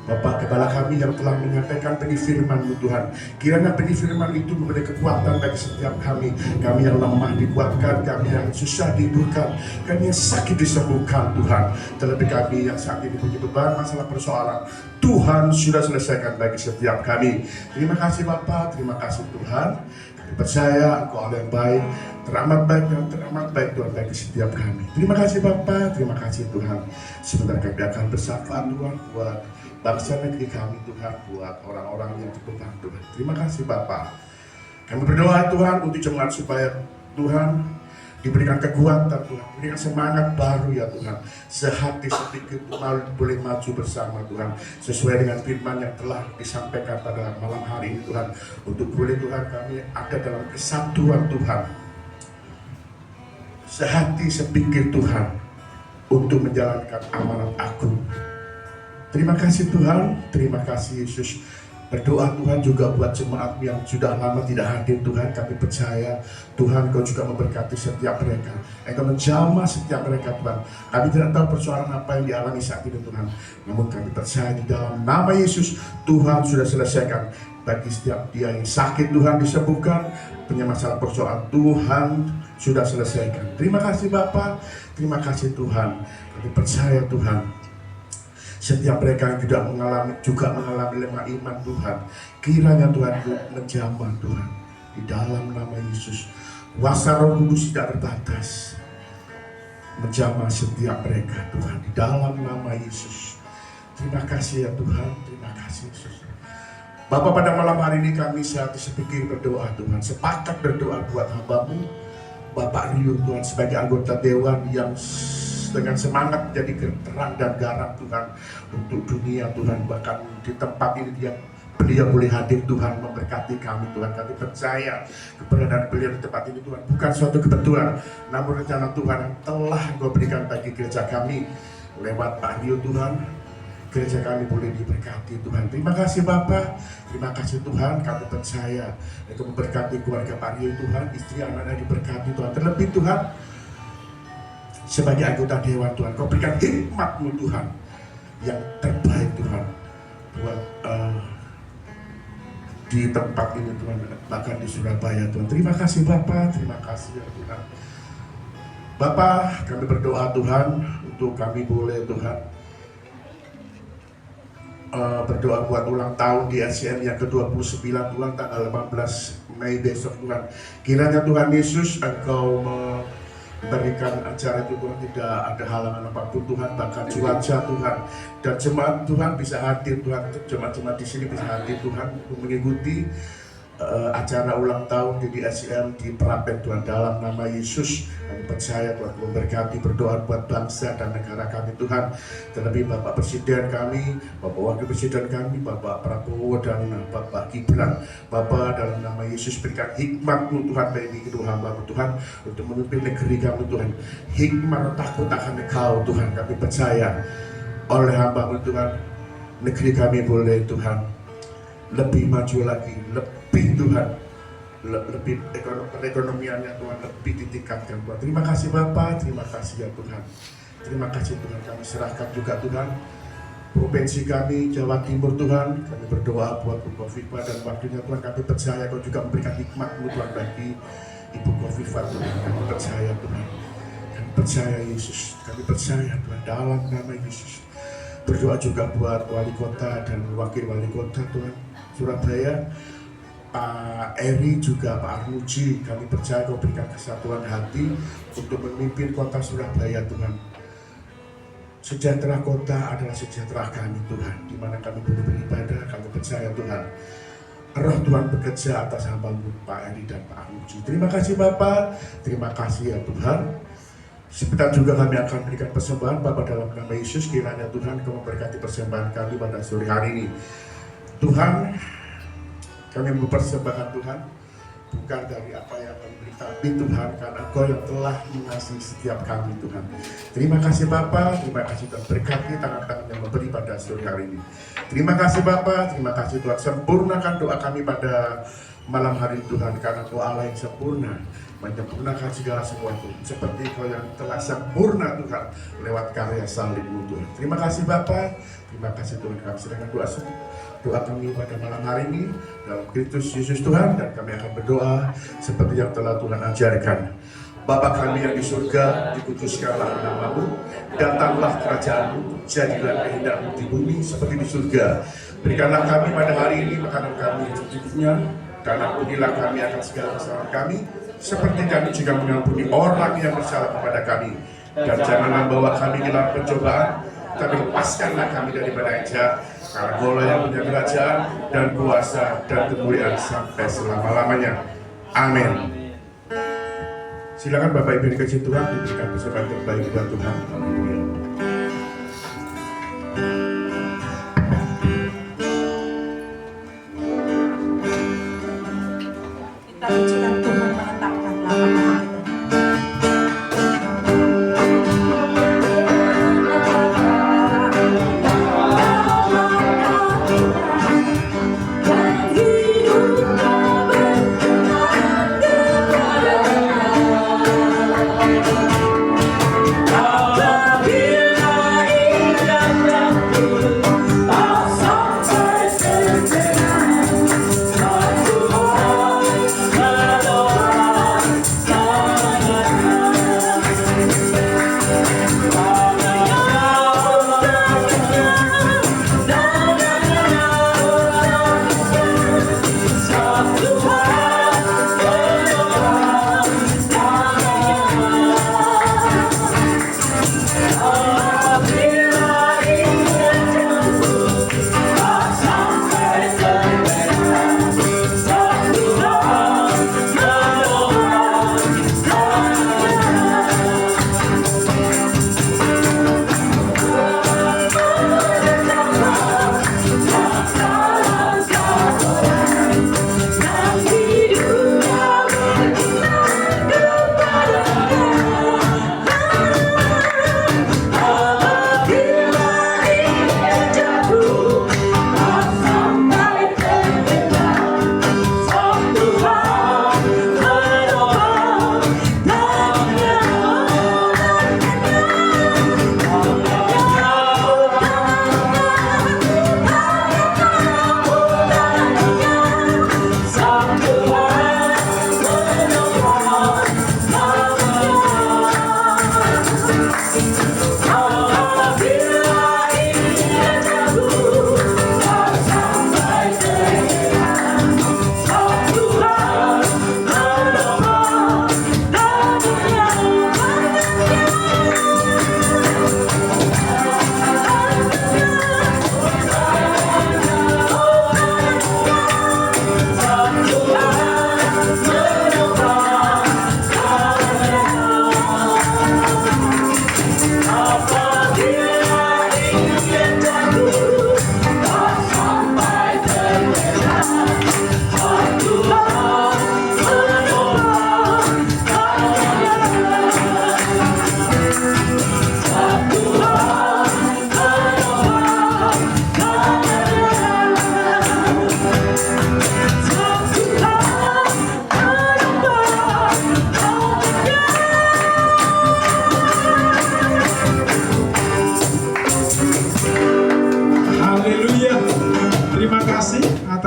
Bapak Kepala kami yang telah menyampaikan benih firman-Mu Tuhan. Kiranya benih firman itu memberi kekuatan bagi setiap kami. Kami yang lemah dikuatkan, kami yang susah dihiburkan, kami yang sakit disembuhkan Tuhan. Terlebih kami yang saat ini punya beban masalah persoalan, Tuhan sudah selesaikan bagi setiap kami. Terima kasih Bapa, terima kasih Tuhan. Kami percaya Engkau Allah yang baik, teramat baik dan teramat baik Tuhan bagi setiap kami. Terima kasih Bapa, terima kasih Tuhan. Sebentar kami akan bersyafaat Tuhan buat bangsa negeri kami Tuhan, buat orang-orang yang terdepan Tuhan. Terima kasih Bapa. Kami berdoa Tuhan untuk jemaat supaya Tuhan diberikan kekuatan Tuhan, diberikan semangat baru ya Tuhan, sehati sepikir boleh maju bersama Tuhan, sesuai dengan firman yang telah disampaikan pada malam hari ini Tuhan, untuk boleh Tuhan kami ada dalam kesatuan Tuhan, sehati sepikir Tuhan, untuk menjalankan amanat agung. Terima kasih Tuhan, terima kasih Yesus. Berdoa Tuhan juga buat jemaat yang sudah lama tidak hadir Tuhan. Kami percaya Tuhan Kau juga memberkati setiap mereka. Engkau menjamah setiap mereka Tuhan. Kami tidak tahu persoalan apa yang dialami saat ini Tuhan. Namun kami percaya di dalam nama Yesus Tuhan sudah selesaikan. Bagi setiap dia yang sakit Tuhan disembuhkan. Punya masalah persoalan Tuhan sudah selesaikan. Terima kasih Bapa, terima kasih Tuhan. Kami percaya Tuhan, setiap mereka yang juga mengalami lemah iman Tuhan, kiranya Tuhan menjamah Tuhan di dalam nama Yesus. Kuasa Roh Kudus tidak terbatas, menjamah setiap mereka Tuhan di dalam nama Yesus. Terima kasih ya Tuhan, terima kasih Yesus. Bapak, pada malam hari ini kami sehati sepikir berdoa Tuhan, sepakat berdoa buat hamba-Mu Bapak Rio Tuhan, sebagai anggota dewan yang dengan semangat menjadi terang dan garam Tuhan untuk dunia Tuhan. Bahkan di tempat ini beliau boleh hadir Tuhan, memberkati kami Tuhan. Kami percaya keberadaan beliau di tempat ini Tuhan bukan suatu kebetulan, namun rencana Tuhan yang telah Engkau berikan bagi gereja kami lewat Pak Rio Tuhan. Gereja kami boleh diberkati Tuhan. Terima kasih Bapa, terima kasih Tuhan. Kami percaya Engkau memberkati keluarga Pak Rio Tuhan, istri anak-anak diberkati Tuhan. Terlebih Tuhan, sebagai anggota dewan Tuhan, Kau berikan hikmat-Mu Tuhan yang terbaik Tuhan buat di tempat ini Tuhan, bahkan di Surabaya Tuhan. Terima kasih Bapa, terima kasih ya Tuhan. Bapa, kami berdoa Tuhan untuk kami boleh Tuhan berdoa buat ulang tahun di SCM yang ke-29 Tuhan, tanggal 18 Mei besok Tuhan. Kiranya Tuhan Yesus Engkau berikan acara itu Tuhan, tidak ada halangan apapun Tuhan, bahkan cuaca Tuhan, dan jemaat Tuhan bisa hadir Tuhan, jemaat-jemaat di sini bisa hadir Tuhan untuk mengikuti acara ulang tahun di SCM di Prapen Tuhan. Dalam nama Yesus kami percaya Tuhan memberkati, berdoa buat bangsa dan negara kami Tuhan, terlebih Bapak Presiden kami, Bapak Wakil Presiden kami, Bapak Prabowo dan Bapak Gibran. Bapak, dalam nama Yesus berikan hikmat-Mu Tuhan bagi kedua hamba-Mu Tuhan untuk memimpin negeri kami Tuhan. Hikmat takut akan Engkau Tuhan, kami percaya oleh hamba-Mu Tuhan, negeri kami boleh Tuhan lebih maju lagi, lebih Tuhan, lebih perekonomiannya Tuhan lebih ditingkatkan Tuhan. Terima kasih Bapa, terima kasih ya Tuhan. Terima kasih Tuhan, kami serahkan juga Tuhan provinsi kami Jawa Timur Tuhan. Kami berdoa buat Bu Kofifa dan waktunya Tuhan. Kami percaya Kau juga memberikan hikmat-Mu Tuhan bagi Ibu Kofifa Tuhan. Kami percaya Tuhan, kami percaya Yesus, kami percaya Tuhan dalam nama Yesus. Berdoa juga buat wali kota dan wakil wali kota Tuhan Surabaya, Pak Eri juga Pak Armuji. Kami percaya Kau berikan kesatuan hati untuk memimpin kota Surabaya Tuhan. Sejahtera kota adalah sejahtera kami Tuhan, di mana kami boleh beribadah. Kami percaya Tuhan, Roh Tuhan bekerja atas hamba-Mu Pak Eri dan Pak Armuji. Terima kasih Bapa, terima kasih ya Tuhan. Sebentar juga kami akan berikan persembahan Bapa, dalam nama Yesus. Kiranya Tuhan Kau memberkati persembahan kami pada sore hari ini Tuhan. Kami mempersembahkan Tuhan bukan dari apa yang memberi, tapi Tuhan karena Engkau yang telah mengasihi setiap kami Tuhan. Terima kasih Bapa, terima kasih Tuhan, berkati tangan-tangan yang memberi pada sore hari ini. Terima kasih Bapa, terima kasih Tuhan, sempurnakan doa kami pada malam hari Tuhan, karena Engkau Allah yang sempurna, menyempurnakan segala sesuatu seperti Kau yang telah sempurna Tuhan lewat karya salib-Mu Tuhan. Terima kasih Bapa, terima kasih Tuhan. Kami sedangkan doa kami pada malam hari ini dalam Kristus Yesus Tuhan, dan kami akan berdoa seperti yang telah Tuhan ajarkan. Bapa kami yang di surga, dikuduskanlah nama-Mu, datanglah kerajaan-Mu, jadilah kehendak-Mu di bumi seperti di surga. Berikanlah kami pada hari ini makanan kami yang secukupnya, dan ampunilah kami akan segala kesalahan kami, seperti kami juga mengampuni orang yang bersalah kepada kami. Dan janganlah bawa kami di dalam pencobaan, tapi lepaskanlah kami daripada yang jahat, karena Kaulah yang punya kerajaan dan kuasa dan kemuliaan sampai selama-lamanya. Amin. Silakan Bapak Ibu dikasih Tuhan, diberikan persembahan terbaik buat Tuhan. Haleluya.
Kita pujikan Tuhan menetapkan lapangan kita.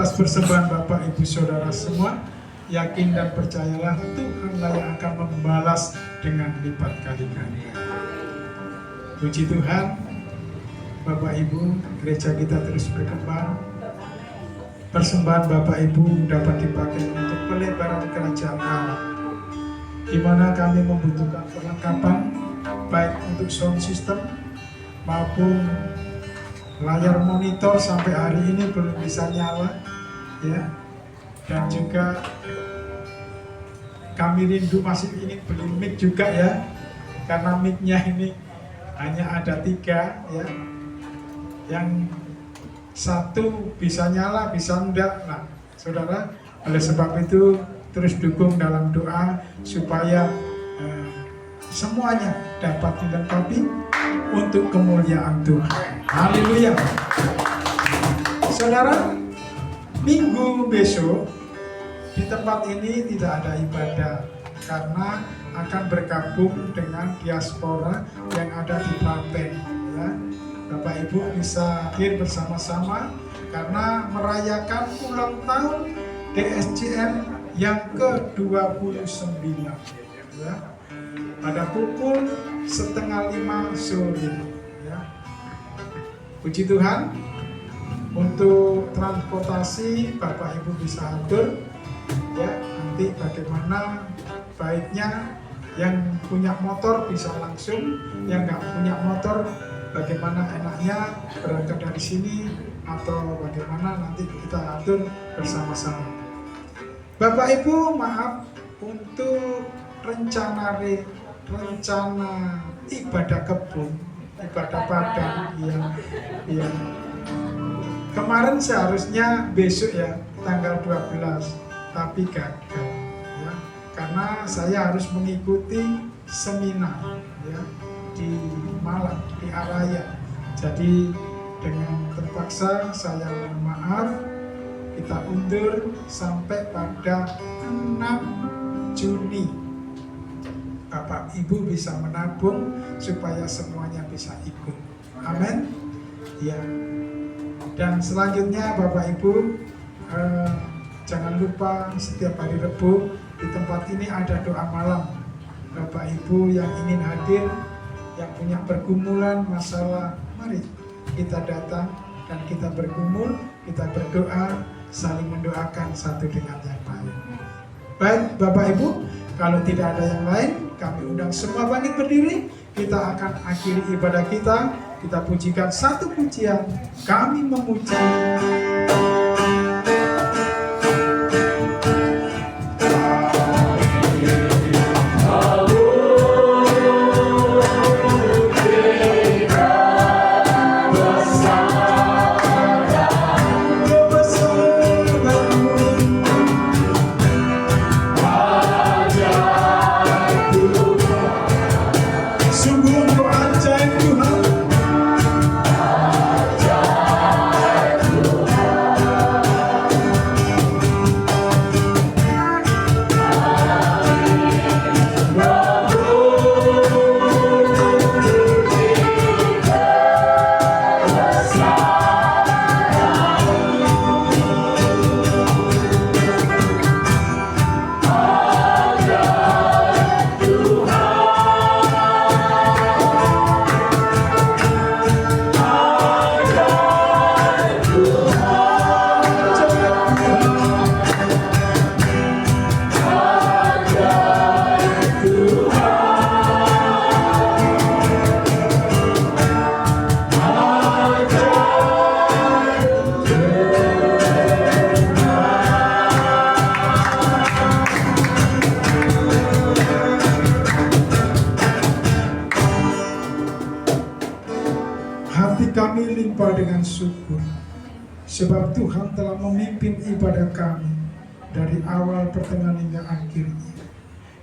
atas persembahan Bapak Ibu Saudara semua. Yakin dan percayalah Tuhanlah yang akan membalas dengan lipat kali ganda. Puji Tuhan, Bapak Ibu, gereja kita terus berkembang. Persembahan Bapak Ibu dapat dipakai untuk pelebaran kerajaan Allah, di mana kami membutuhkan perlengkapan baik untuk sound system maupun layar monitor sampai hari ini belum bisa nyala, ya. Dan juga kami rindu masih ingin beli mic juga ya, karena mic-nya ini hanya ada 3 ya, yang satu bisa nyala bisa enggak. Nah saudara, oleh sebab itu terus dukung dalam doa supaya semuanya dapat dilengkapi untuk kemuliaan Tuhan. Haleluya. Saudara, minggu besok di tempat ini tidak ada ibadah karena akan bergabung dengan diaspora yang ada di Klaten, ya. Bapak Ibu bisa hadir bersama-sama karena merayakan ulang tahun DSJM yang ke-29, ya. Pada pukul 4:30 sore, ya. Puji Tuhan, untuk transportasi Bapak Ibu bisa atur, ya. Nanti bagaimana baiknya, yang punya motor bisa langsung, yang nggak punya motor bagaimana enaknya berangkat dari sini atau bagaimana nanti kita atur bersama-sama. Bapak Ibu, maaf untuk rencana ibadah kebun, ibadah padang yang kemarin seharusnya besok, ya, tanggal 12, tapi gagal, ya, karena saya harus mengikuti seminar, ya, di Malang, di Araya. Jadi dengan terpaksa saya mohon maaf, kita undur sampai pada 6 Juni. Bapak Ibu bisa menabung supaya semuanya bisa ikut. Amin. Ya. Dan selanjutnya Bapak Ibu, jangan lupa setiap hari Rabu di tempat ini ada doa malam. Bapak Ibu yang ingin hadir, yang punya pergumulan masalah, mari kita datang dan kita bergumul, kita berdoa, saling mendoakan satu dengan yang lain. Baik Bapak Ibu, kalau tidak ada yang lain, kami undang semua bangkit berdiri. Kita akan akhiri ibadah kita. Kita pujikan satu pujian, kami memuji. Kami limpah dengan syukur sebab Tuhan telah memimpin ibadah kami dari awal pertengahan hingga akhirnya.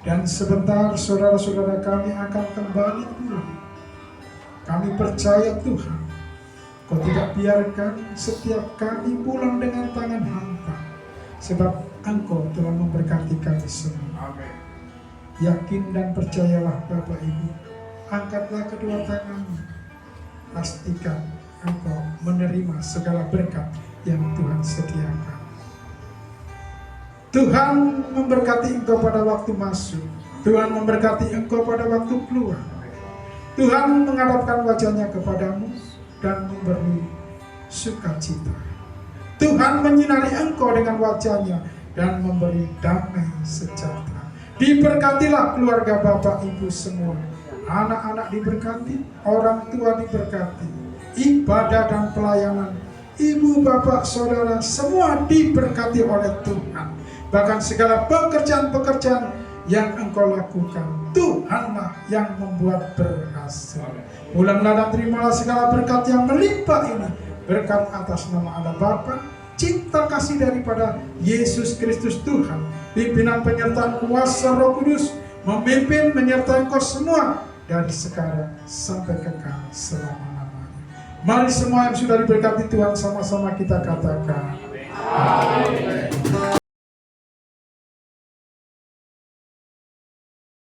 Dan sebentar saudara-saudara kami akan kembali pulang. Kami percaya Tuhan, Kau tidak biarkan setiap kami pulang dengan tangan hampa, sebab Engkau telah memberkati kami semua. Yakin dan percayalah Bapak Ibu, angkatlah kedua tanganmu. Pastikan engkau menerima segala berkat yang Tuhan sediakan. Tuhan memberkati engkau pada waktu masuk, Tuhan memberkati engkau pada waktu keluar. Tuhan menghadapkan wajahnya kepadamu dan memberi sukacita. Tuhan menyinari engkau dengan wajahnya dan memberi damai sejahtera. Diberkatilah keluarga Bapak Ibu semua. Anak-anak diberkati, orang tua diberkati, ibadah dan pelayanan, ibu, bapak, saudara, semua diberkati oleh Tuhan. Bahkan segala pekerjaan-pekerjaan yang engkau lakukan, Tuhanlah yang membuat berhasil. Mulailah dan terimalah segala berkat yang melimpah ini, berkat atas nama Allah Bapa, cinta kasih daripada Yesus Kristus Tuhan, pimpinan penyertaan kuasa Roh Kudus memimpin menyertai engkau semua dari sekarang sampai kekal selama-lamanya. Mari semua yang sudah diberkati Tuhan sama-sama kita katakan.